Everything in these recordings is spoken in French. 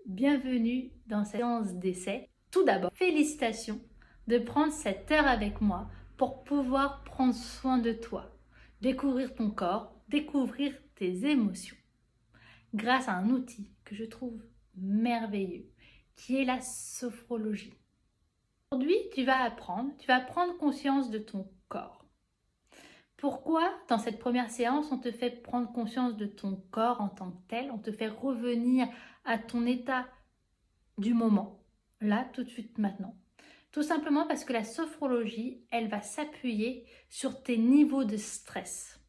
Bienvenue dans cette séance d'essai. Tout d'abord, félicitations de prendre cette heure avec moi pour pouvoir prendre soin de toi, découvrir ton corps, découvrir tes émotions, grâce à un outil que je trouve merveilleux, qui est la sophrologie. Aujourd'hui, tu vas prendre conscience de ton corps. Pourquoi, dans cette première séance, on te fait prendre conscience de ton corps en tant que tel, on te fait revenir à ton état du moment, là, tout de suite, maintenant. Tout simplement parce que la sophrologie, elle va s'appuyer sur tes niveaux de stress.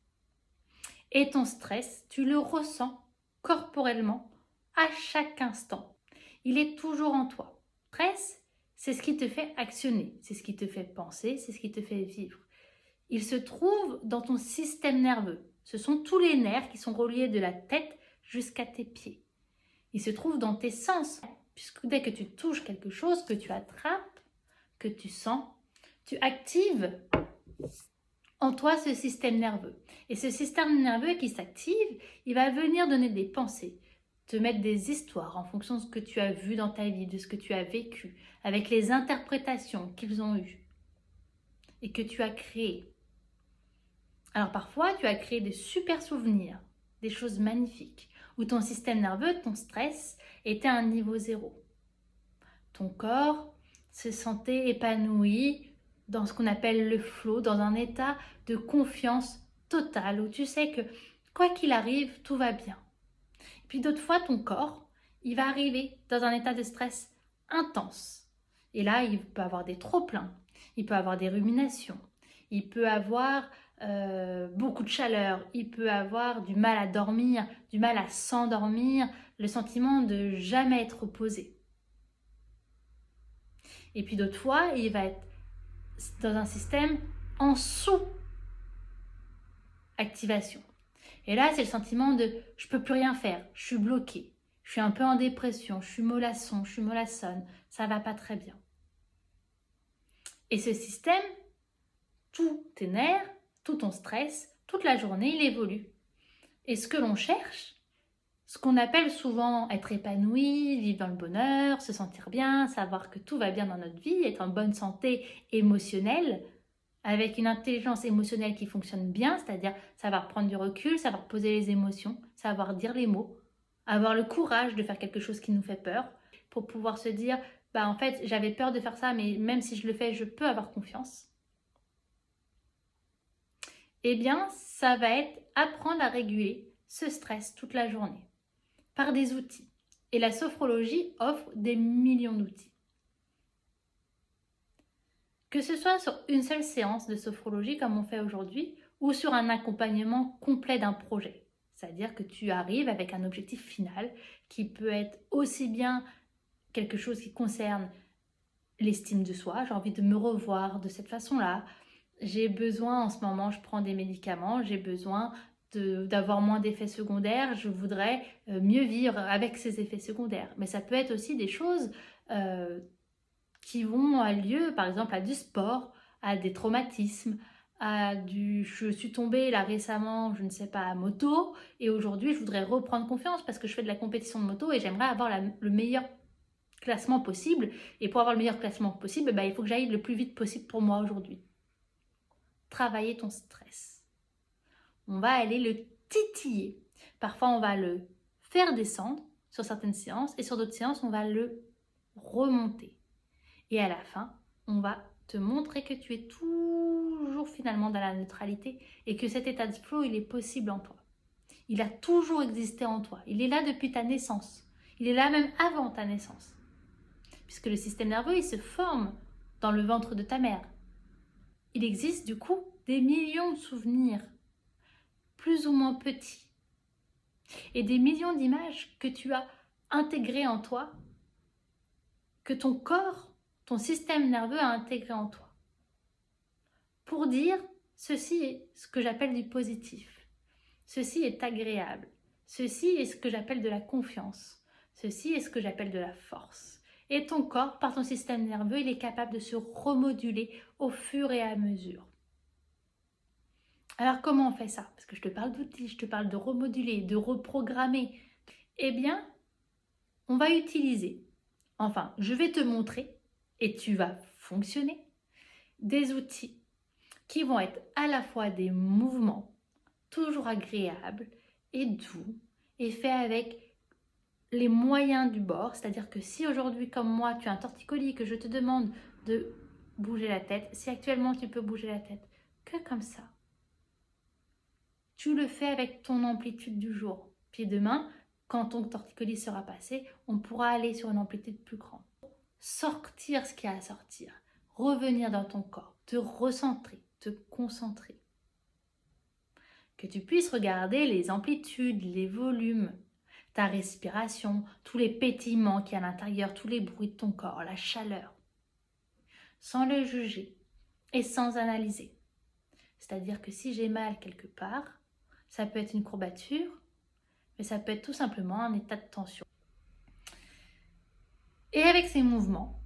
Et ton stress, tu le ressens corporellement à chaque instant. Il est toujours en toi. Le stress, c'est ce qui te fait actionner, c'est ce qui te fait penser, c'est ce qui te fait vivre. Il se trouve dans ton système nerveux. Ce sont tous les nerfs qui sont reliés de la tête jusqu'à tes pieds. Il se trouve dans tes sens, puisque dès que tu touches quelque chose, que tu attrapes, que tu sens, tu actives en toi ce système nerveux. Et ce système nerveux qui s'active, il va venir donner des pensées, te mettre des histoires en fonction de ce que tu as vu dans ta vie, de ce que tu as vécu, avec les interprétations qu'ils ont eues et que tu as créées. Alors parfois, tu as créé des super souvenirs, des choses magnifiques, où ton système nerveux, ton stress, était à un niveau 0. Ton corps se sentait épanoui dans ce qu'on appelle le flow, dans un état de confiance totale, où tu sais que quoi qu'il arrive, tout va bien. Et puis d'autres fois, ton corps, il va arriver dans un état de stress intense. Et là, il peut avoir des trop-pleins, il peut avoir des ruminations, il peut avoir beaucoup de chaleur, il peut avoir du mal à dormir, du mal à s'endormir, le sentiment de jamais être reposé. Et puis d'autres fois, il va être dans un système en sous-activation. Et là, c'est le sentiment de je peux plus rien faire, je suis bloqué, je suis un peu en dépression, je suis mollasson, je suis mollassonne, ça va pas très bien. Et ce système, tous tes nerfs, tout ton stress, toute la journée, il évolue. Et ce que l'on cherche, ce qu'on appelle souvent être épanoui, vivre dans le bonheur, se sentir bien, savoir que tout va bien dans notre vie, être en bonne santé émotionnelle, avec une intelligence émotionnelle qui fonctionne bien, c'est-à-dire savoir prendre du recul, savoir poser les émotions, savoir dire les mots, avoir le courage de faire quelque chose qui nous fait peur, pour pouvoir se dire, bah en fait j'avais peur de faire ça, mais même si je le fais, je peux avoir confiance. Eh bien, ça va être apprendre à réguler ce stress toute la journée par des outils. Et la sophrologie offre des millions d'outils. Que ce soit sur une seule séance de sophrologie comme on fait aujourd'hui ou sur un accompagnement complet d'un projet. C'est-à-dire que tu arrives avec un objectif final qui peut être aussi bien quelque chose qui concerne l'estime de soi, j'ai envie de me revoir de cette façon-là, j'ai besoin en ce moment, je prends des médicaments, j'ai besoin d'avoir moins d'effets secondaires, je voudrais mieux vivre avec ces effets secondaires. Mais ça peut être aussi des choses qui vont à lieu, par exemple, à du sport, à des traumatismes, je suis tombée là récemment, je ne sais pas, à moto, et aujourd'hui je voudrais reprendre confiance parce que je fais de la compétition de moto et j'aimerais avoir le meilleur classement possible. Et pour avoir le meilleur classement possible, bah, il faut que j'aille le plus vite possible pour moi aujourd'hui. Travailler ton stress. On va aller le titiller. Parfois, on va le faire descendre sur certaines séances et sur d'autres séances, on va le remonter. Et à la fin, on va te montrer que tu es toujours finalement dans la neutralité et que cet état de flow, il est possible en toi. Il a toujours existé en toi. Il est là depuis ta naissance. Il est là même avant ta naissance. Puisque le système nerveux, il se forme dans le ventre de ta mère. Il existe du coup des millions de souvenirs, plus ou moins petits, et des millions d'images que tu as intégrées en toi, que ton corps, ton système nerveux a intégré en toi. Pour dire, ceci est ce que j'appelle du positif, ceci est agréable, ceci est ce que j'appelle de la confiance, ceci est ce que j'appelle de la force. Et ton corps, par ton système nerveux, il est capable de se remoduler au fur et à mesure. Alors comment on fait ça? Parce que je te parle d'outils, je te parle de remoduler, de reprogrammer. Eh bien, on va utiliser, enfin, je vais te montrer et tu vas fonctionner des outils qui vont être à la fois des mouvements toujours agréables et doux et faits avec les moyens du bord. C'est-à-dire que si aujourd'hui, comme moi, tu as un torticolis que je te demande de bouger la tête, si actuellement tu peux bouger la tête que comme ça, tu le fais avec ton amplitude du jour. Puis demain, quand ton torticolis sera passé, on pourra aller sur une amplitude plus grande. Sortir ce qu'il y a à sortir, revenir dans ton corps, te recentrer, te concentrer. Que tu puisses regarder les amplitudes, les volumes, ta respiration, tous les pétillements qu'il y a à l'intérieur, tous les bruits de ton corps, la chaleur, sans le juger et sans analyser. C'est-à-dire que si j'ai mal quelque part, ça peut être une courbature, mais ça peut être tout simplement un état de tension. Et avec ces mouvements,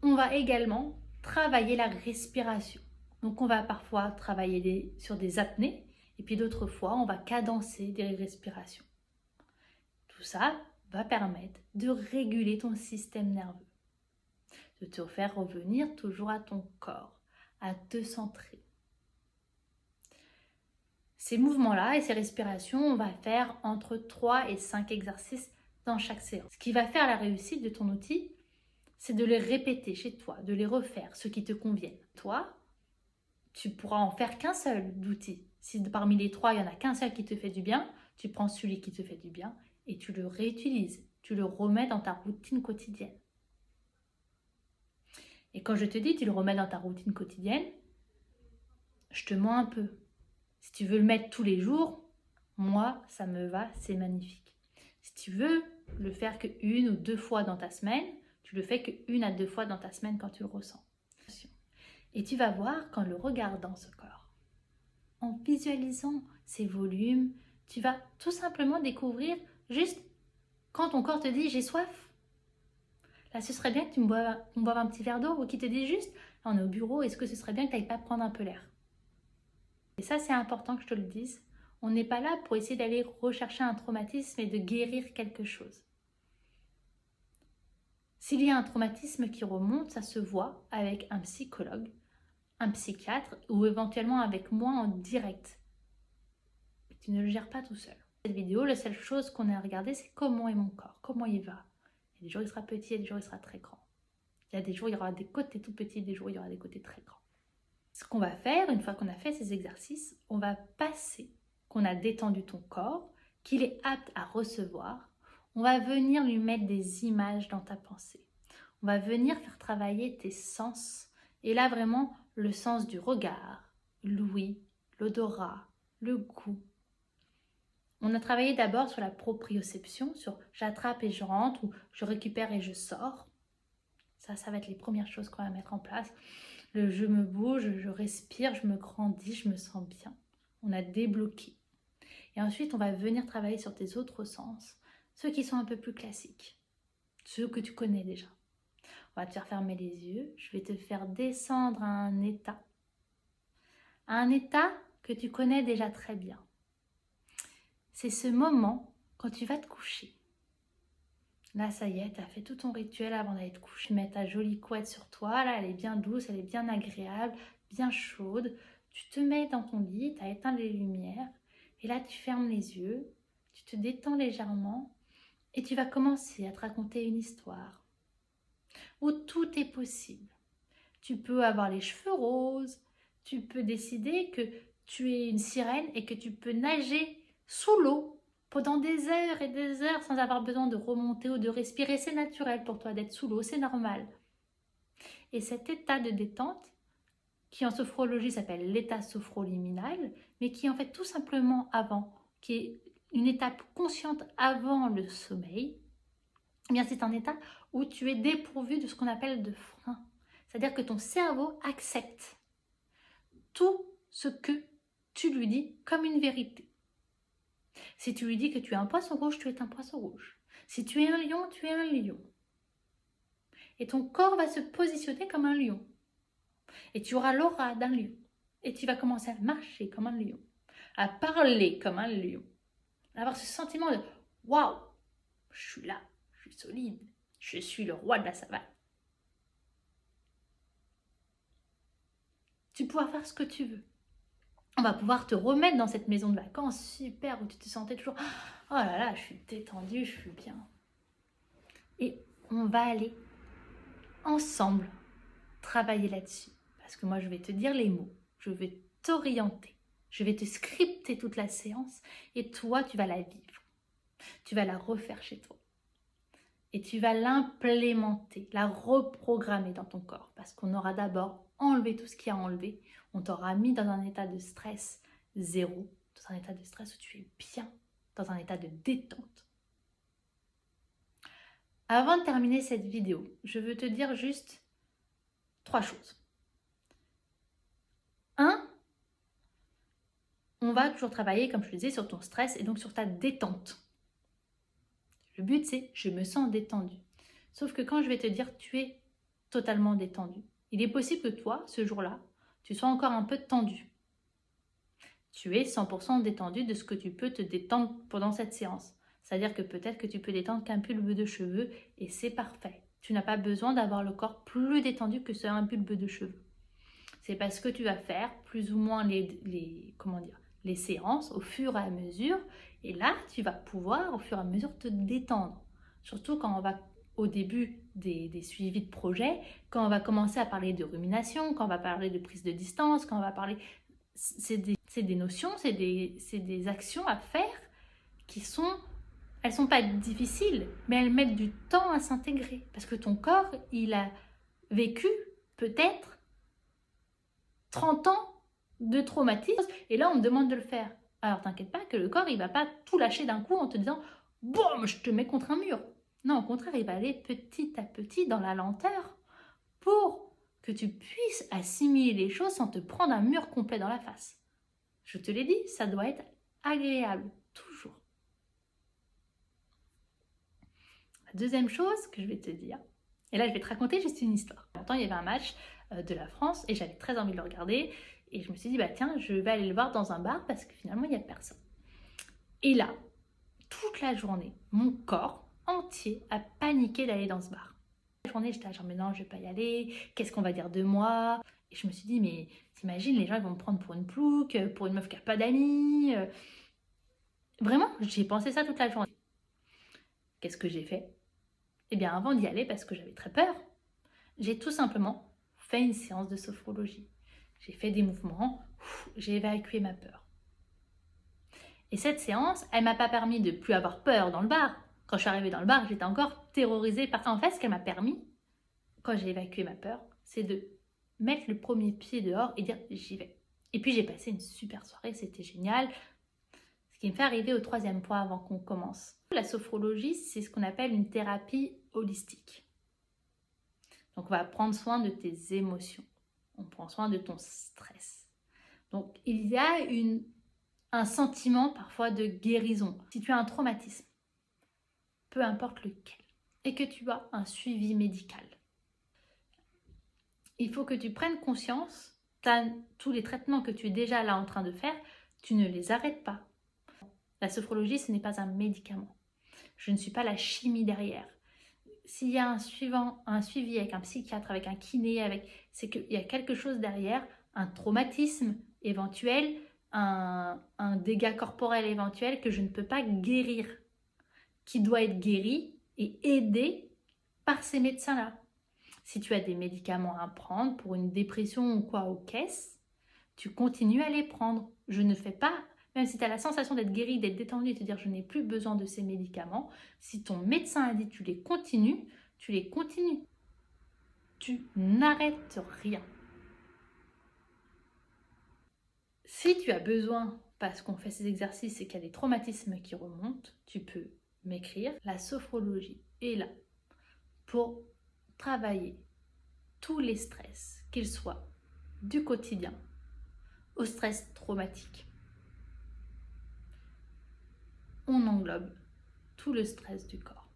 on va également travailler la respiration. Donc on va parfois travailler sur des apnées, et puis d'autres fois, on va cadencer des respirations. Tout ça va permettre de réguler ton système nerveux, de te faire revenir toujours à ton corps, à te centrer. Ces mouvements-là et ces respirations, on va faire entre 3 et 5 exercices dans chaque séance. Ce qui va faire la réussite de ton outil, c'est de les répéter chez toi, de les refaire, ceux qui te conviennent. Toi, tu pourras en faire qu'un seul d'outil. Si parmi les 3, il n'y en a qu'un seul qui te fait du bien, tu prends celui qui te fait du bien et tu le réutilises. Tu le remets dans ta routine quotidienne. Et quand je te dis tu le remets dans ta routine quotidienne, je te mens un peu. Si tu veux le mettre tous les jours, moi, ça me va, c'est magnifique. Si tu veux le faire que 1 ou 2 fois dans ta semaine, tu le fais que 1 à 2 fois dans ta semaine quand tu le ressens. Et tu vas voir qu'en le regardant ce corps, en visualisant ces volumes, tu vas tout simplement découvrir juste quand ton corps te dit « j'ai soif ». Là, ce serait bien que tu me boives un petit verre d'eau ou qu'il te dise juste « on est au bureau, est-ce que ce serait bien que tu n'ailles pas prendre un peu l'air ?» Et ça, c'est important que je te le dise. On n'est pas là pour essayer d'aller rechercher un traumatisme et de guérir quelque chose. S'il y a un traumatisme qui remonte, ça se voit avec un psychologue, un psychiatre ou éventuellement avec moi en direct. Mais tu ne le gères pas tout seul. Cette vidéo, la seule chose qu'on a à regarder, c'est comment est mon corps, comment il va. Il y a des jours, il sera petit, il y a des jours, il sera très grand. Il y a des jours, il y aura des côtés tout petits, des jours, il y aura des côtés très grands. Ce qu'on va faire, une fois qu'on a fait ces exercices, on va passer, qu'on a détendu ton corps, qu'il est apte à recevoir. On va venir lui mettre des images dans ta pensée. On va venir faire travailler tes sens. Et là, vraiment, le sens du regard, l'ouïe, l'odorat, le goût. On a travaillé d'abord sur la proprioception, sur j'attrape et je rentre ou je récupère et je sors. Ça va être les premières choses qu'on va mettre en place. Le je me bouge, je respire, je me grandis, je me sens bien. On a débloqué. Et ensuite, on va venir travailler sur tes autres sens, ceux qui sont un peu plus classiques, ceux que tu connais déjà. On va te faire fermer les yeux, je vais te faire descendre à un état que tu connais déjà très bien. C'est ce moment quand tu vas te coucher. Là, ça y est, tu as fait tout ton rituel avant d'aller te coucher. Tu mets ta jolie couette sur toi, là, elle est bien douce, elle est bien agréable, bien chaude. Tu te mets dans ton lit, tu as éteint les lumières. Et là, tu fermes les yeux, tu te détends légèrement et tu vas commencer à te raconter une histoire où tout est possible. Tu peux avoir les cheveux roses, tu peux décider que tu es une sirène et que tu peux nager sous l'eau pendant des heures et des heures sans avoir besoin de remonter ou de respirer. C'est naturel pour toi d'être sous l'eau, c'est normal. Et cet état de détente, qui en sophrologie s'appelle l'état sophroliminal, mais qui est en fait tout simplement avant, qui est une étape consciente avant le sommeil, eh bien c'est un état où tu es dépourvu de ce qu'on appelle de frein. C'est-à-dire que ton cerveau accepte tout ce que tu lui dis comme une vérité. Si tu lui dis que tu es un poisson rouge, tu es un poisson rouge. Si tu es un lion, tu es un lion. Et ton corps va se positionner comme un lion. Et tu auras l'aura d'un lion. Et tu vas commencer à marcher comme un lion, à parler comme un lion, à avoir ce sentiment de « Waouh, je suis là, je suis solide, je suis le roi de la savane. Tu pourras faire ce que tu veux. On va pouvoir te remettre dans cette maison de vacances super où tu te sentais toujours « Oh là là, je suis détendue, je suis bien. » Et on va aller ensemble travailler là-dessus. Parce que moi, je vais te dire les mots, je vais t'orienter, je vais te scripter toute la séance et toi, tu vas la vivre. Tu vas la refaire chez toi. Et tu vas l'implémenter, la reprogrammer dans ton corps. Parce qu'on aura d'abord enlevé tout ce qui a enlevé. On t'aura mis dans un état de stress zéro, dans un état de stress où tu es bien, dans un état de détente. Avant de terminer cette vidéo, je veux te dire juste 3 choses. 1, on va toujours travailler, comme je le disais, sur ton stress et donc sur ta détente. Le but, c'est je me sens détendue. Sauf que quand je vais te dire tu es totalement détendu, il est possible que toi, ce jour-là, tu sois encore un peu tendu. Tu es 100% détendu de ce que tu peux te détendre pendant cette séance. C'est-à-dire que peut-être que tu peux détendre qu'un bulbe de cheveux et c'est parfait. Tu n'as pas besoin d'avoir le corps plus détendu que sur un bulbe de cheveux. C'est parce que tu vas faire plus ou moins les séances au fur et à mesure. Et là, tu vas pouvoir au fur et à mesure te détendre. Surtout quand on va au début des suivis de projet, quand on va commencer à parler de rumination, quand on va parler de prise de distance, quand on va parler... C'est des notions, c'est des actions à faire qui sont... Elles ne sont pas difficiles, mais elles mettent du temps à s'intégrer. Parce que ton corps, il a vécu peut-être 30 ans de traumatisme. Et là, on me demande de le faire. Alors, t'inquiète pas que le corps, il ne va pas tout lâcher d'un coup en te disant « Boum, je te mets contre un mur ». Non, au contraire, il va aller petit à petit dans la lenteur pour que tu puisses assimiler les choses sans te prendre un mur complet dans la face. Je te l'ai dit, ça doit être agréable, toujours. La deuxième chose que je vais te dire, et là je vais te raconter juste une histoire. Longtemps, il y avait un match de la France et j'avais très envie de le regarder et je me suis dit bah tiens, je vais aller le voir dans un bar parce que finalement il n'y a personne. Et là, toute la journée, mon corps entier a paniqué d'aller dans ce bar. La journée, j'étais là genre mais non, je vais pas y aller, qu'est-ce qu'on va dire de moi? Et je me suis dit mais t'imagines, les gens ils vont me prendre pour une plouque, pour une meuf qui n'a pas d'amis. Vraiment, j'y ai pensé ça toute la journée. Qu'est-ce que j'ai fait? Eh bien, avant d'y aller, parce que j'avais très peur, j'ai tout simplement fait une séance de sophrologie. J'ai fait des mouvements, j'ai évacué ma peur. Et cette séance, elle ne m'a pas permis de plus avoir peur dans le bar. Quand je suis arrivée dans le bar, j'étais encore terrorisée par ça. En fait, ce qu'elle m'a permis, quand j'ai évacué ma peur, c'est de mettre le premier pied dehors et dire j'y vais. Et puis j'ai passé une super soirée, c'était génial. Ce qui me fait arriver au 3e point avant qu'on commence. La sophrologie, c'est ce qu'on appelle une thérapie holistique. Donc, on va prendre soin de tes émotions. On prend soin de ton stress. Donc, il y a un sentiment parfois de guérison. Si tu as un traumatisme, peu importe lequel, et que tu as un suivi médical, il faut que tu prennes conscience que tous les traitements que tu es déjà là en train de faire, tu ne les arrêtes pas. La sophrologie, ce n'est pas un médicament. Je ne suis pas la chimie derrière. S'il y a un suivi avec un psychiatre, avec un kiné, c'est qu'il y a quelque chose derrière, un traumatisme éventuel, un dégât corporel éventuel que je ne peux pas guérir, qui doit être guéri et aidé par ces médecins-là. Si tu as des médicaments à prendre pour une dépression ou quoi aux caisses, tu continues à les prendre. Je ne fais pas... Même si tu as la sensation d'être guéri, d'être détendu et de te dire je n'ai plus besoin de ces médicaments, si ton médecin a dit tu les continues, tu les continues. Tu n'arrêtes rien. Si tu as besoin, parce qu'on fait ces exercices et qu'il y a des traumatismes qui remontent, tu peux m'écrire. La sophrologie est là pour travailler tous les stress, qu'ils soient du quotidien au stress traumatique. On englobe tout le stress du corps.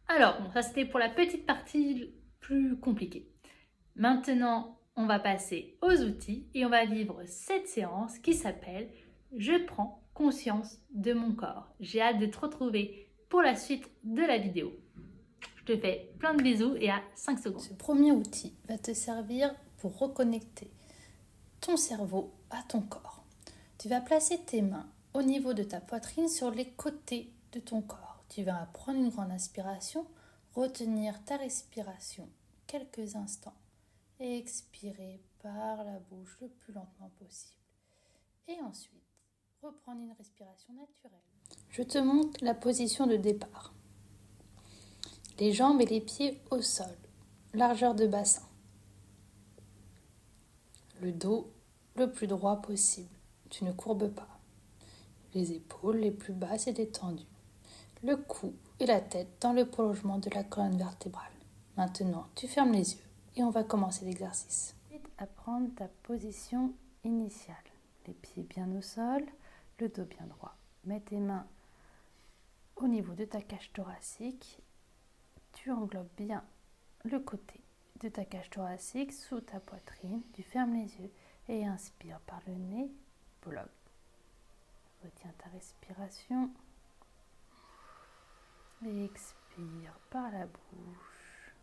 Alors, bon, ça c'était pour la petite partie plus compliquée. Maintenant, on va passer aux outils et on va vivre cette séance qui s'appelle « Je prends conscience de mon corps ». J'ai hâte de te retrouver pour la suite de la vidéo. Je te fais plein de bisous et à 5 secondes. Ce premier outil va te servir pour reconnecter ton cerveau à ton corps. Tu vas placer tes mains au niveau de ta poitrine sur les côtés de ton corps. Tu vas prendre une grande inspiration, retenir ta respiration quelques instants et expirer par la bouche le plus lentement possible. Et ensuite, reprendre une respiration naturelle. Je te montre la position de départ. Les jambes et les pieds au sol, largeur de bassin. Le dos le plus droit possible, tu ne courbes pas. Les épaules les plus basses et détendues. Le cou et la tête dans le prolongement de la colonne vertébrale. Maintenant, tu fermes les yeux et on va commencer l'exercice. À prendre ta position initiale. Les pieds bien au sol, le dos bien droit. Mets tes mains au niveau de ta cage thoracique. Tu englobes bien le côté de ta cage thoracique sous ta poitrine. Tu fermes les yeux et inspire par le nez. Bloque. Retiens ta respiration. Et expire par la bouche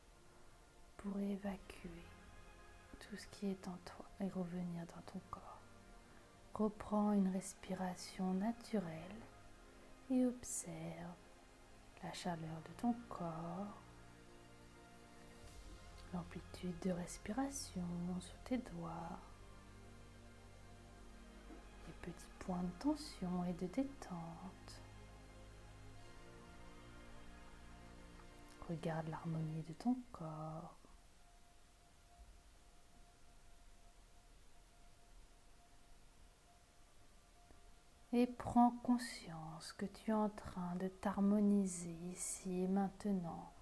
pour évacuer tout ce qui est en toi et revenir dans ton corps. Reprends une respiration naturelle et observe la chaleur de ton corps, l'amplitude de respiration sous tes doigts, les petits points de tension et de détente. Regarde l'harmonie de ton corps. Et prends conscience que tu es en train de t'harmoniser ici et maintenant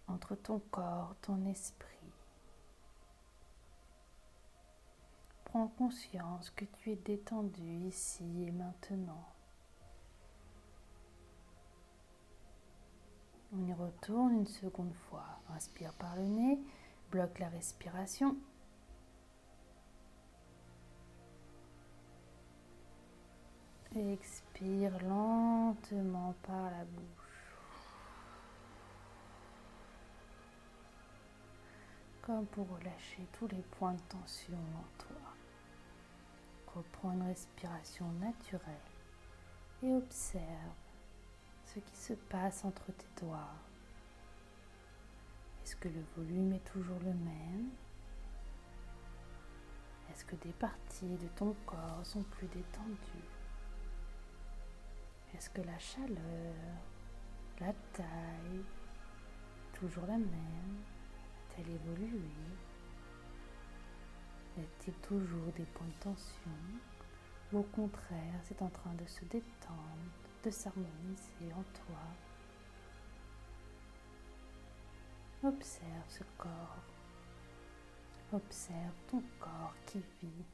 entre ton corps, ton esprit. Prends conscience que tu es détendu ici et maintenant. On y retourne une seconde fois. Inspire par le nez, bloque la respiration. Et expire lentement par la bouche. Comme pour relâcher tous les points de tension en toi. Reprends une respiration naturelle et observe ce qui se passe entre tes doigts. Est-ce que le volume est toujours le même? Est-ce que des parties de ton corps sont plus détendues? Est-ce que la chaleur, la taille, toujours la même, a-t-elle évolué? Y a-t-il toujours des points de tension? Ou au contraire, c'est en train de se détendre, de s'harmoniser en toi? Observe ce corps. Observe ton corps qui vit.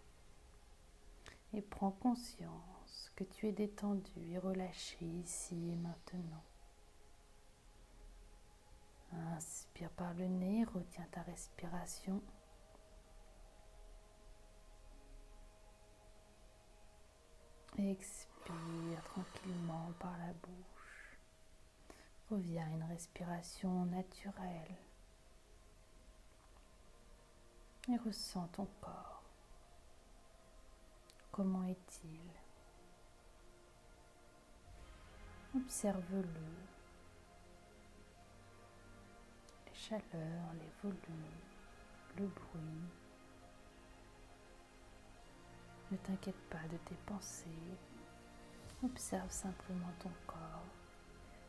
Et prends conscience que tu es détendu et relâché ici et maintenant. Inspire par le nez, retiens ta respiration. Expire tranquillement par la bouche. Reviens à une respiration naturelle. Et ressens ton corps. Comment est-il? Observe-le. Les chaleurs, les volumes, le bruit. Ne t'inquiète pas de tes pensées. Observe simplement ton corps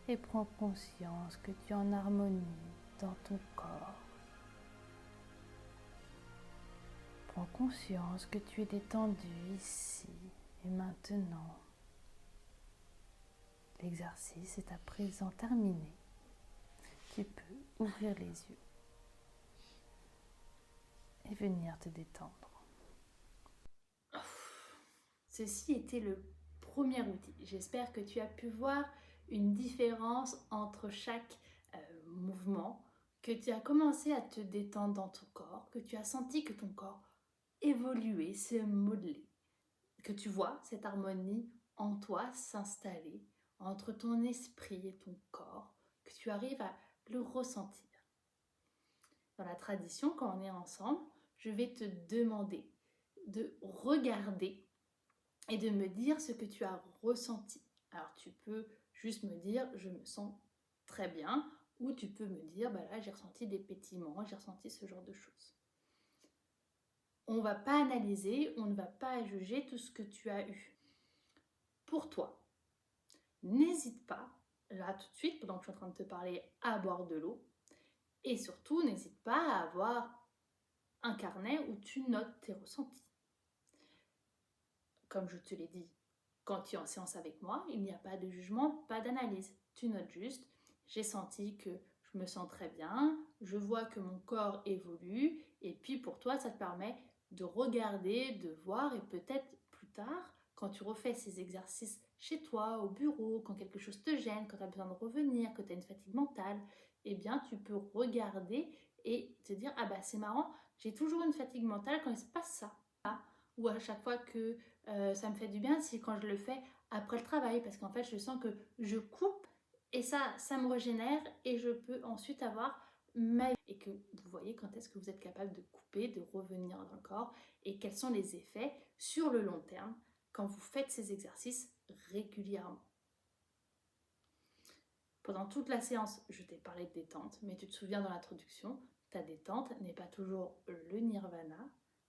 et prends conscience que tu es en harmonie dans ton corps. Prends conscience que tu es détendu ici et maintenant. L'exercice est à présent terminé. Tu peux ouvrir les yeux et venir te détendre. Ceci était le premier outil. J'espère que tu as pu voir une différence entre chaque mouvement, que tu as commencé à te détendre dans ton corps, que tu as senti que ton corps évoluait, se modelait, que tu vois cette harmonie en toi s'installer entre ton esprit et ton corps, que tu arrives à le ressentir. Dans la tradition, quand on est ensemble, je vais te demander de regarder et de me dire ce que tu as ressenti. Alors tu peux juste me dire je me sens très bien, ou tu peux me dire bah là j'ai ressenti des pétillements, j'ai ressenti ce genre de choses. On ne va pas analyser, on ne va pas juger tout ce que tu as eu. Pour toi, n'hésite pas, là tout de suite, pendant que je suis en train de te parler, à boire de l'eau. Et surtout, n'hésite pas à avoir un carnet où tu notes tes ressentis. Comme je te l'ai dit, quand tu es en séance avec moi, il n'y a pas de jugement, pas d'analyse. Tu notes juste, j'ai senti que je me sens très bien, je vois que mon corps évolue, et puis pour toi, ça te permet de regarder, de voir, et peut-être plus tard, quand tu refais ces exercices chez toi, au bureau, quand quelque chose te gêne, quand tu as besoin de revenir, que tu as une fatigue mentale, eh bien tu peux regarder et te dire, ah bah c'est marrant, j'ai toujours une fatigue mentale quand il se passe ça. Ou à chaque fois que ça me fait du bien, c'est quand je le fais après le travail, parce qu'en fait je sens que je coupe et ça me régénère et je peux ensuite avoir ma vie. Et que vous voyez quand est-ce que vous êtes capable de couper, de revenir dans le corps et quels sont les effets sur le long terme quand vous faites ces exercices régulièrement. Pendant toute la séance, je t'ai parlé de détente, mais tu te souviens dans l'introduction, ta détente n'est pas toujours le nirvana,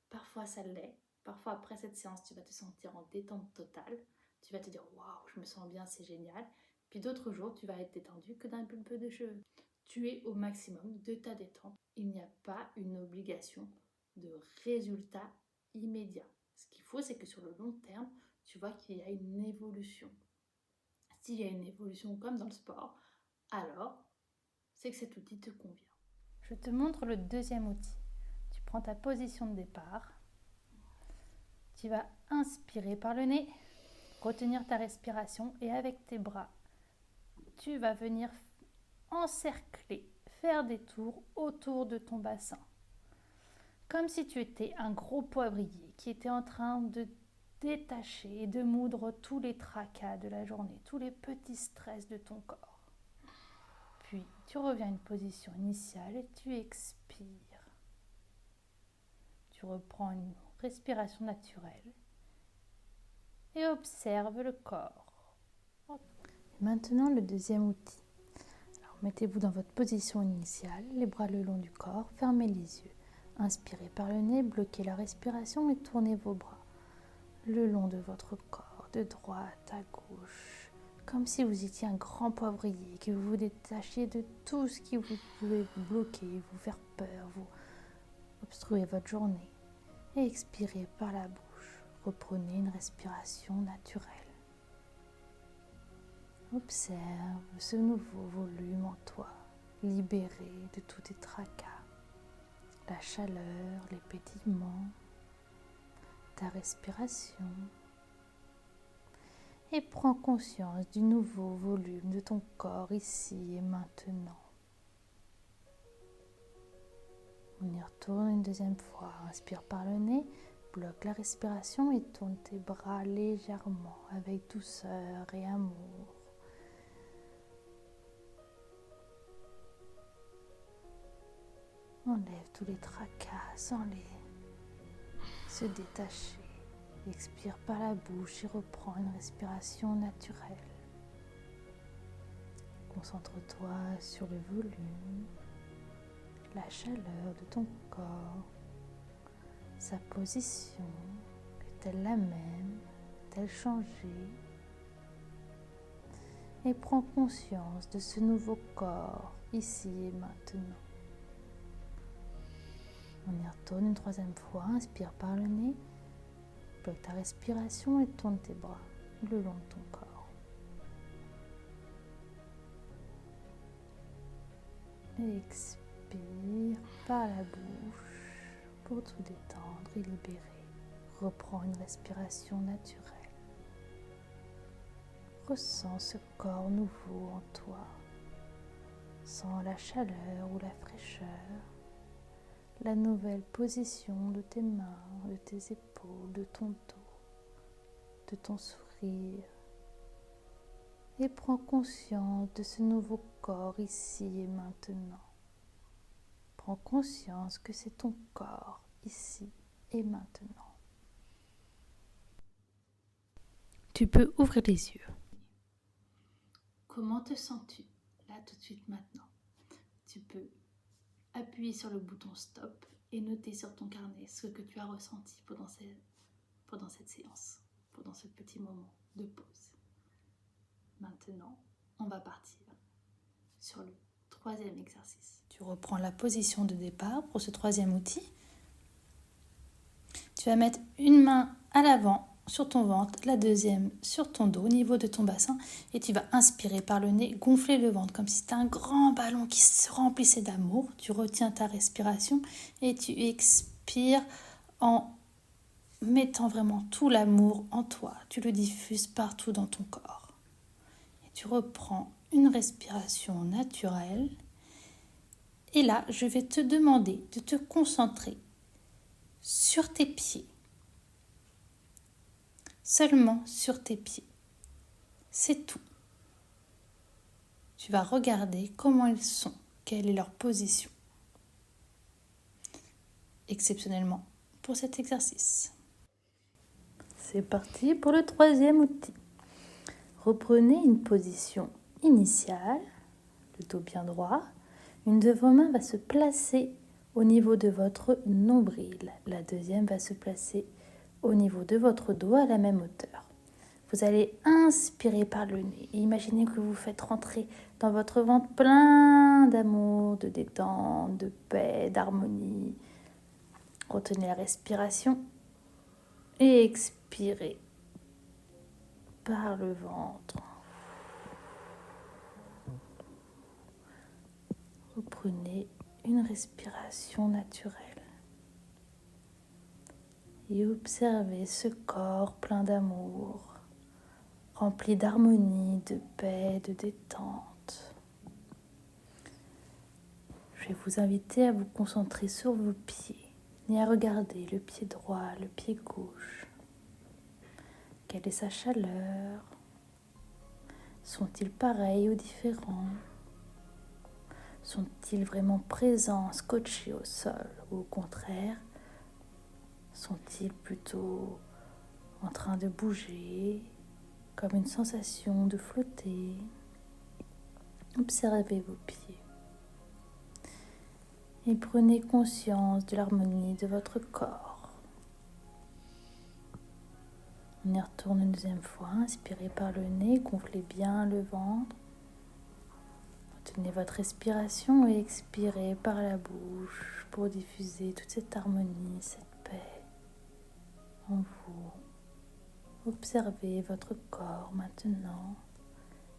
parfois ça l'est. Parfois, après cette séance, tu vas te sentir en détente totale. Tu vas te dire waouh, je me sens bien, c'est génial. Puis d'autres jours, tu vas être détendu que d'un peu de cheveux. Tu es au maximum de ta détente. Il n'y a pas une obligation de résultat immédiat. Ce qu'il faut, c'est que sur le long terme, tu vois qu'il y a une évolution. S'il y a une évolution comme dans le sport, alors c'est que cet outil te convient. Je te montre le deuxième outil. Tu prends ta position de départ. Tu vas inspirer par le nez, retenir ta respiration et avec tes bras, tu vas venir encercler, faire des tours autour de ton bassin. Comme si tu étais un gros poivrier qui était en train de détacher et de moudre tous les tracas de la journée, tous les petits stress de ton corps. Puis tu reviens à une position initiale et tu expires. Tu reprends une respiration naturelle et observe le corps. Maintenant le deuxième outil. Alors, mettez-vous dans votre position initiale, les bras le long du corps, fermez les yeux. Inspirez par le nez, bloquez la respiration et tournez vos bras le long de votre corps, de droite à gauche, comme si vous étiez un grand poivrier, que vous vous détachiez de tout ce qui vous pouvait vous bloquer, vous faire peur, vous obstruer votre journée. Et expirez par la bouche. Reprenez une respiration naturelle. Observe ce nouveau volume en toi, libéré de tous tes tracas, la chaleur, les pétillements, ta respiration. Et prends conscience du nouveau volume de ton corps ici et maintenant. On y retourne une deuxième fois. Inspire par le nez, bloque la respiration et tourne tes bras légèrement avec douceur et amour. Enlève tous les tracas sans les se détacher. Expire par la bouche et reprends une respiration naturelle. Concentre-toi sur le volume, la chaleur de ton corps, sa position, est-elle la même, est-elle changée? Et prends conscience de ce nouveau corps ici et maintenant. On y retourne une troisième fois, inspire par le nez, bloque ta respiration et tourne tes bras le long de ton corps. Et expire par la bouche pour tout détendre et libérer. Reprends une respiration naturelle. Ressens ce corps nouveau en toi. Sens la chaleur ou la fraîcheur, la nouvelle position de tes mains, de tes épaules, de ton dos, de ton sourire. et prends conscience de ce nouveau corps ici et maintenant. Prends conscience que c'est ton corps ici et maintenant. Tu peux ouvrir les yeux. Comment te sens-tu là tout de suite maintenant? Tu peux appuyer sur le bouton stop et noter sur ton carnet ce que tu as ressenti pendant cette séance, pendant ce petit moment de pause. Maintenant, on va partir sur le troisième exercice. Tu reprends la position de départ pour ce troisième outil. Tu vas mettre une main à l'avant sur ton ventre, la deuxième sur ton dos au niveau de ton bassin et tu vas inspirer par le nez, gonfler le ventre comme si c'était un grand ballon qui se remplissait d'amour. Tu retiens ta respiration et tu expires en mettant vraiment tout l'amour en toi. Tu le diffuses partout dans ton corps. Et tu reprends une respiration naturelle. Et là, je vais te demander de te concentrer sur tes pieds. Seulement sur tes pieds. C'est tout. Tu vas regarder comment ils sont, quelle est leur position. Exceptionnellement pour cet exercice. C'est parti pour le troisième outil. Reprenez une position initiale, le dos bien droit. Une de vos mains va se placer au niveau de votre nombril. La deuxième va se placer au niveau de votre dos à la même hauteur. Vous allez inspirer par le nez et imaginez que vous faites rentrer dans votre ventre plein d'amour, de détente, de paix, d'harmonie. Retenez la respiration et expirez par le ventre. Reprenez une respiration naturelle et observez ce corps plein d'amour, rempli d'harmonie, de paix, de détente. Je vais vous inviter à vous concentrer sur vos pieds et à regarder le pied droit, le pied gauche. Quelle est sa chaleur? Sont-ils pareils ou différents? Sont-ils vraiment présents, scotchés au sol ou au contraire, sont-ils plutôt en train de bouger, comme une sensation de flotter? Observez vos pieds et prenez conscience de l'harmonie de votre corps. On y retourne une deuxième fois, inspirez par le nez, gonflez bien le ventre. Retenez votre respiration et expirez par la bouche pour diffuser toute cette harmonie, cette paix en vous. Observez votre corps maintenant,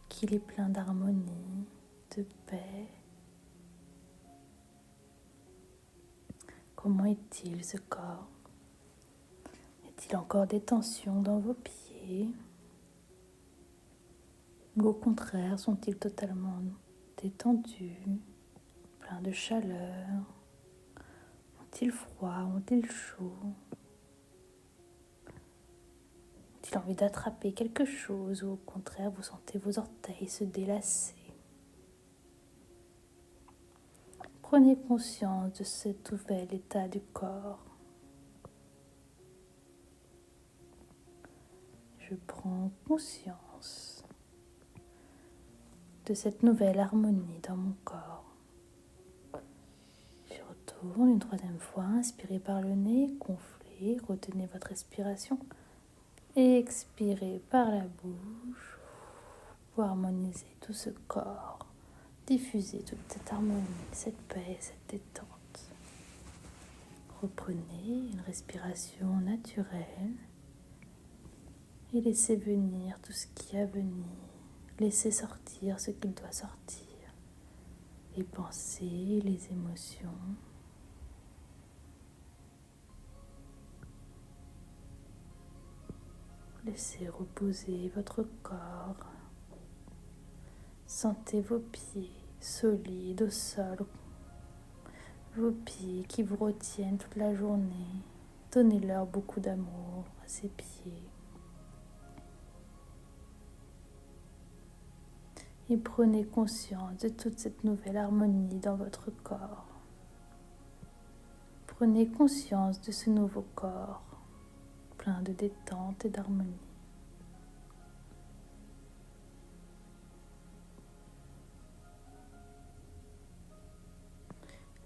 qu'il est plein d'harmonie, de paix. Comment est-il ce corps? Y a-t-il encore des tensions dans vos pieds? Ou au contraire, sont-ils totalement détendus, pleins de chaleur? Ont-ils froid? Ont-ils chaud? Ont-ils envie d'attraper quelque chose ou au contraire, vous sentez vos orteils se délasser? Prenez conscience de ce nouvel état du corps. Je prends conscience de cette nouvelle harmonie dans mon corps. Je retourne une troisième fois, inspirez par le nez, gonflez, retenez votre respiration et expirez par la bouche pour harmoniser tout ce corps, diffuser toute cette harmonie, cette paix, cette détente. Reprenez une respiration naturelle et laissez venir tout ce qui a à venir. Laissez sortir ce qu'il doit sortir. Les pensées, les émotions. Laissez reposer votre corps. Sentez vos pieds solides au sol. Vos pieds qui vous retiennent toute la journée. Donnez-leur beaucoup d'amour à ces pieds. Et prenez conscience de toute cette nouvelle harmonie dans votre corps. Prenez conscience de ce nouveau corps, plein de détente et d'harmonie.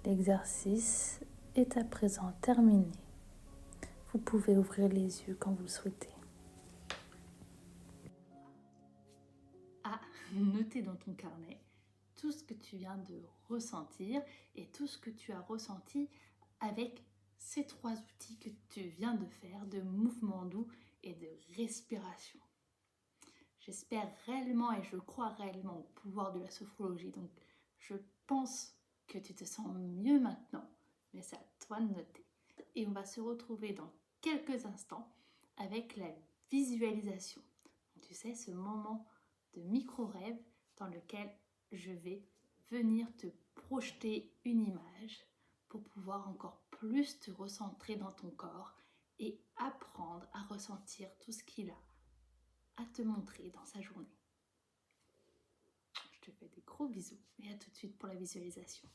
L'exercice est à présent terminé. Vous pouvez ouvrir les yeux quand vous le souhaitez. Noter dans ton carnet tout ce que tu viens de ressentir et tout ce que tu as ressenti avec ces 3 outils que tu viens de faire, de mouvement doux et de respiration. J'espère réellement et je crois réellement au pouvoir de la sophrologie, donc je pense que tu te sens mieux maintenant, mais c'est à toi de noter. Et on va se retrouver dans quelques instants avec la visualisation. Tu sais, ce moment de micro-rêve dans lequel je vais venir te projeter une image pour pouvoir encore plus te recentrer dans ton corps et apprendre à ressentir tout ce qu'il a à te montrer dans sa journée. Je te fais des gros bisous et à tout de suite pour la visualisation.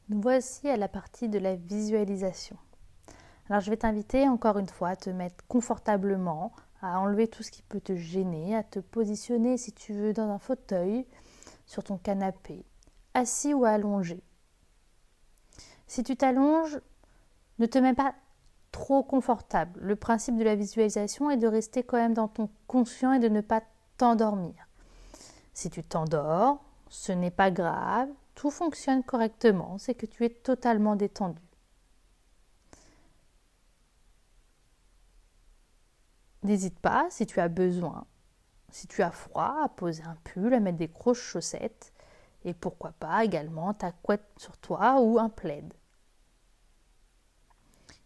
Nous voici à la partie de la visualisation. Alors je vais t'inviter encore une fois à te mettre confortablement, à enlever tout ce qui peut te gêner, à te positionner si tu veux dans un fauteuil, sur ton canapé, assis ou allongé. Si tu t'allonges, ne te mets pas trop confortable. Le principe de la visualisation est de rester quand même dans ton conscient et de ne pas t'endormir. Si tu t'endors, ce n'est pas grave, tout fonctionne correctement, c'est que tu es totalement détendu. N'hésite pas, si tu as besoin, si tu as froid, à poser un pull, à mettre des grosses chaussettes et pourquoi pas également ta couette sur toi ou un plaid.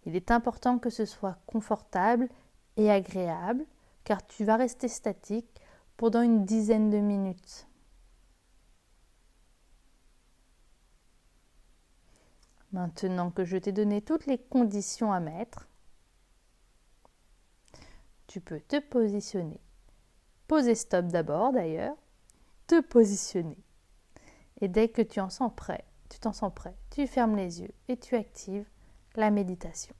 Il est important que ce soit confortable et agréable car tu vas rester statique pendant une dizaine de minutes. Maintenant que je t'ai donné toutes les conditions à mettre, tu peux te positionner. Poser stop d'abord d'ailleurs, te positionner. Et dès que tu t'en sens prêt, tu fermes les yeux et tu actives la méditation.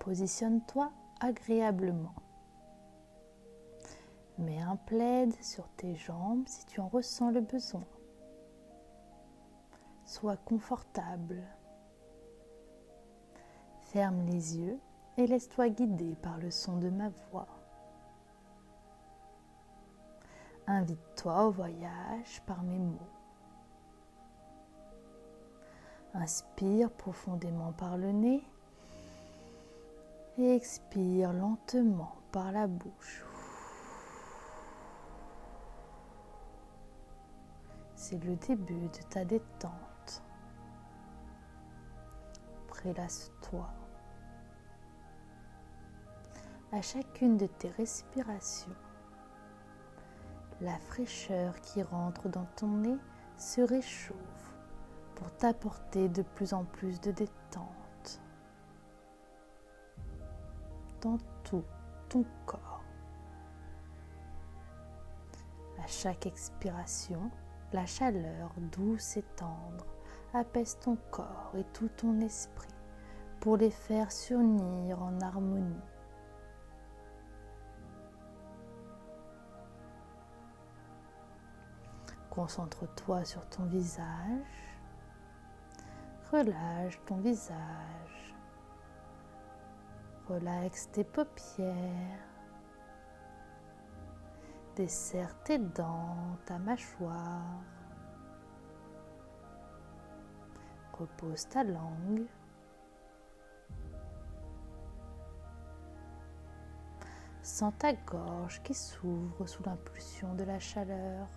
Positionne-toi agréablement. Mets un plaid sur tes jambes si tu en ressens le besoin. Sois confortable. Ferme les yeux et laisse-toi guider par le son de ma voix. Invite-toi au voyage par mes mots. Inspire profondément par le nez et expire lentement par la bouche. C'est le début de ta détente. Prélasse-toi. À chacune de tes respirations, la fraîcheur qui rentre dans ton nez se réchauffe pour t'apporter de plus en plus de détente dans tout ton corps. À chaque expiration, la chaleur douce et tendre apaise ton corps et tout ton esprit pour les faire s'unir en harmonie. Concentre-toi sur ton visage. Relâche ton visage. Relaxe tes paupières. Desserre tes dents, ta mâchoire. Repose ta langue. Sens ta gorge qui s'ouvre sous l'impulsion de la chaleur.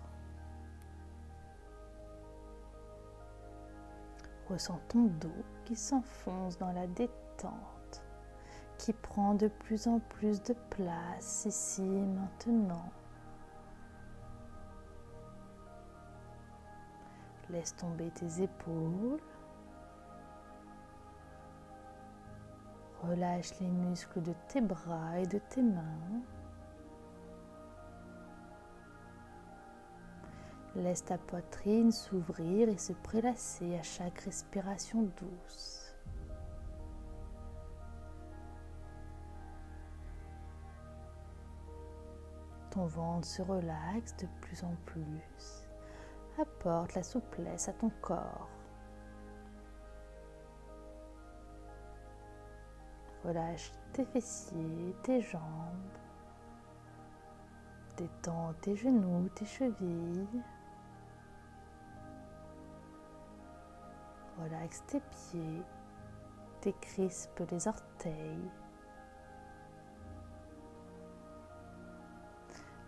Ressens ton dos qui s'enfonce dans la détente, qui prend de plus en plus de place ici et maintenant. Laisse tomber tes épaules. Relâche les muscles de tes bras et de tes mains. Laisse ta poitrine s'ouvrir et se prélasser à chaque respiration douce. Ton ventre se relaxe de plus en plus. Apporte la souplesse à ton corps. Relâche tes fessiers, tes jambes. Détends tes genoux, tes chevilles. Relaxe tes pieds, décrispe les orteils.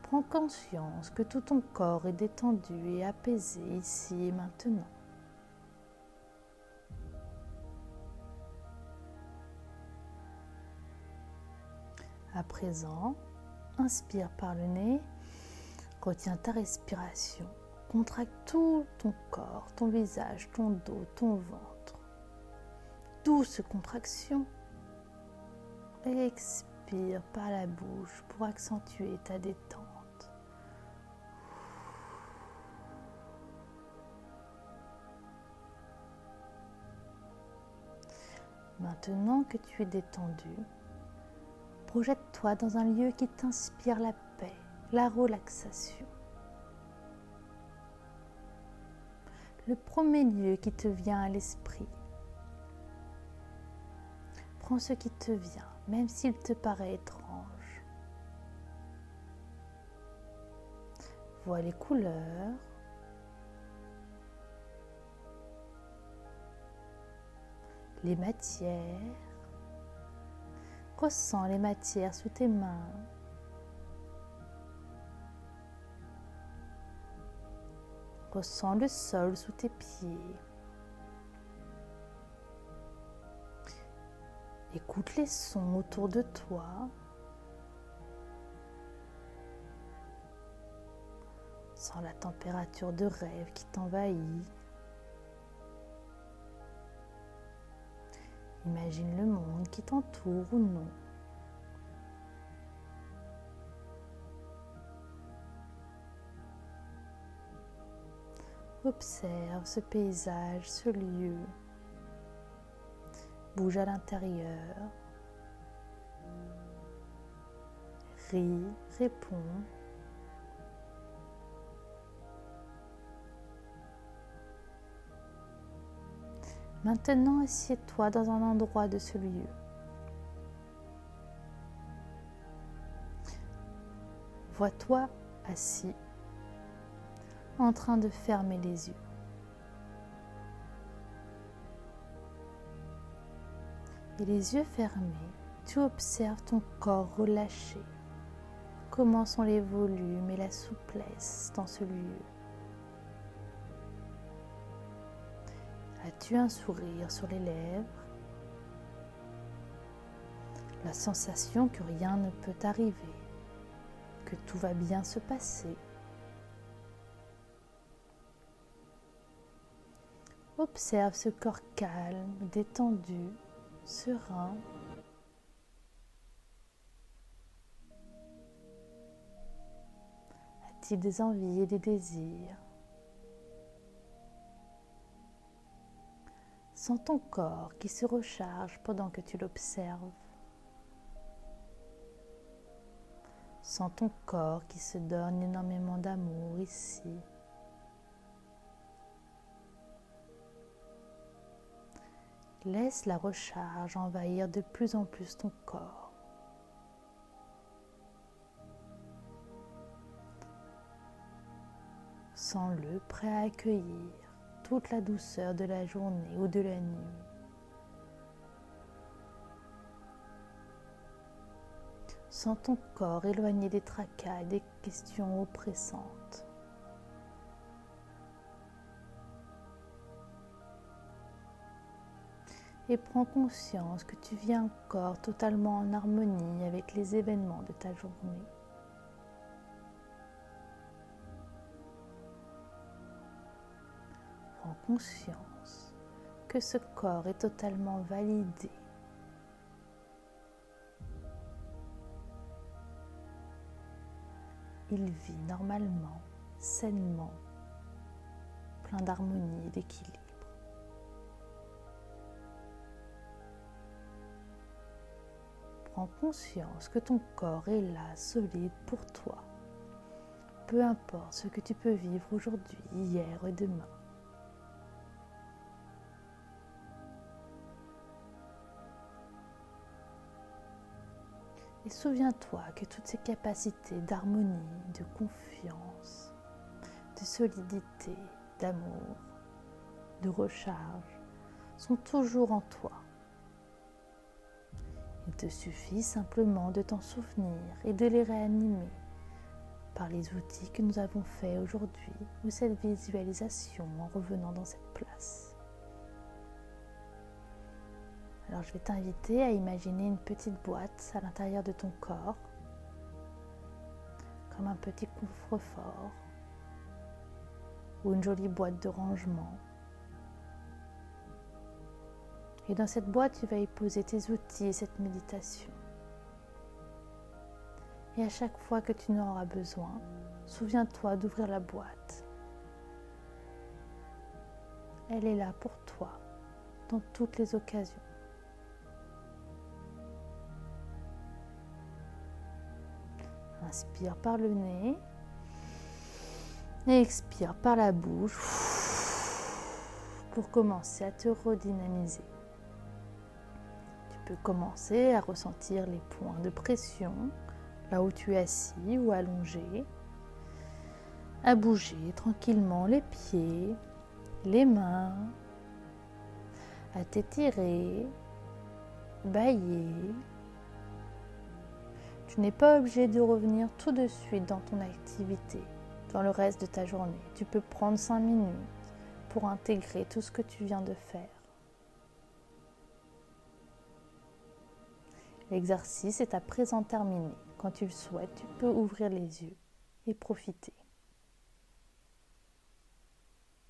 Prends conscience que tout ton corps est détendu et apaisé ici et maintenant. À présent, inspire par le nez, retiens ta respiration, contracte tout ton corps, ton visage, ton dos, ton ventre. Douce contraction et expire par la bouche pour accentuer ta détente. Maintenant que tu es détendu, projette-toi dans un lieu qui t'inspire la paix, la relaxation. Le premier lieu qui te vient à l'esprit. Prends ce qui te vient, même s'il te paraît étrange. Vois les couleurs. Les matières. Ressens les matières sous tes mains. Ressens le sol sous tes pieds. Écoute les sons autour de toi. Sens la température de rêve qui t'envahit. Imagine le monde qui t'entoure ou non. Observe ce paysage, ce lieu. Bouge à l'intérieur. Ris, réponds. Maintenant, assieds-toi dans un endroit de ce lieu. Vois-toi assis, en train de fermer les yeux. Et les yeux fermés, tu observes ton corps relâché. Comment sont les volumes et la souplesse dans ce lieu. As-tu un sourire sur les lèvres? La sensation que rien ne peut arriver, que tout va bien se passer. Observe ce corps calme, détendu, serein. A-t-il des envies et des désirs? Sens ton corps qui se recharge pendant que tu l'observes. Sens ton corps qui se donne énormément d'amour ici. Laisse la recharge envahir de plus en plus ton corps. Sens-le prêt à accueillir toute la douceur de la journée ou de la nuit. Sens ton corps éloigné des tracas et des questions oppressantes. Et prends conscience que tu vis un corps totalement en harmonie avec les événements de ta journée. Prends conscience que ce corps est totalement validé il vit normalement, sainement, plein d'harmonie et d'équilibre. Prends conscience que ton corps est là, solide pour toi. Peu importe ce que tu peux vivre aujourd'hui, hier et demain. Et souviens-toi que toutes ces capacités d'harmonie, de confiance, de solidité, d'amour, de recharge sont toujours en toi. Il te suffit simplement de t'en souvenir et de les réanimer par les outils que nous avons faits aujourd'hui ou cette visualisation en revenant dans cette place. Alors je vais t'inviter à imaginer une petite boîte à l'intérieur de ton corps, comme un petit coffre-fort ou une jolie boîte de rangement. Et dans cette boîte, tu vas y poser tes outils et cette méditation. Et à chaque fois que tu en auras besoin, souviens-toi d'ouvrir la boîte. Elle est là pour toi, dans toutes les occasions. Inspire par le nez et expire par la bouche pour commencer à te redynamiser. Tu peux commencer à ressentir les points de pression là où tu es assis ou allongé, à bouger tranquillement les pieds, les mains, à t'étirer, bâiller. Tu n'es pas obligé de revenir tout de suite dans ton activité, dans le reste de ta journée. Tu peux prendre 5 minutes pour intégrer tout ce que tu viens de faire. L'exercice est à présent terminé. Quand tu le souhaites, tu peux ouvrir les yeux et profiter.